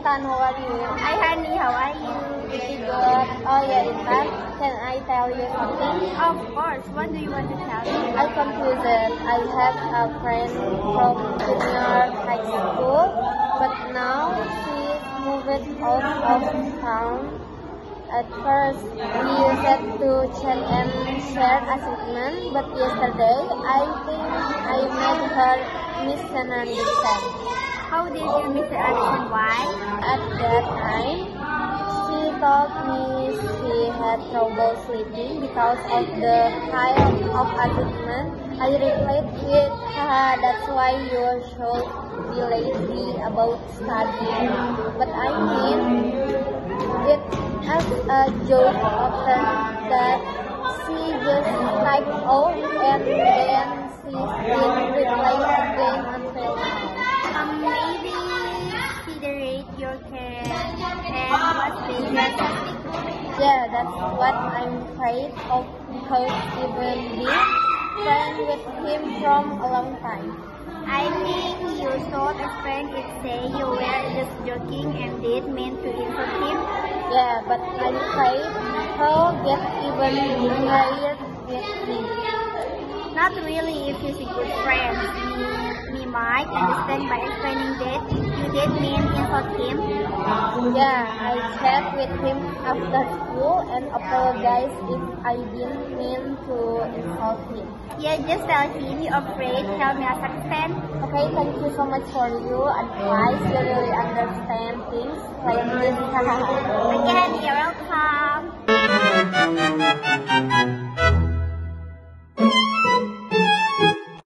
Intan, how are you? Hi honey, how are you? Pretty good. Oh yeah, Intan, can I tell you something? Of course, what do you want to tell me? I'm confused. I have a friend from junior high school, but now she's moved out of town. At first, we used to chat and share assignments, but yesterday I think I made her misunderstand. How did you misunderstand why? At that time, she told me she had trouble sleeping because of the pile of assignments. I replied with, haha, that's why you should be lazy about studying. But I mean it as a joke after that. She just typed out and then she didn't reply again until now. Maybe considerate your care and was dangerous. Yeah, that's what I'm afraid of because even been friends with him from a long time. I think you should explain it, say you were just joking and didn't mean to insult him. Yeah, but I'm afraid he'll get even angrier with me. Not really if you're a good friend. Me might understand by explaining that you didn't mean insult him. Yeah, I chat with him after school and apologize if I didn't mean to insult him. Yeah, just tell him you're afraid. Tell me as understand. Okay, thank you so much for your advice. You really understand things like this. Okay, honey, you're welcome.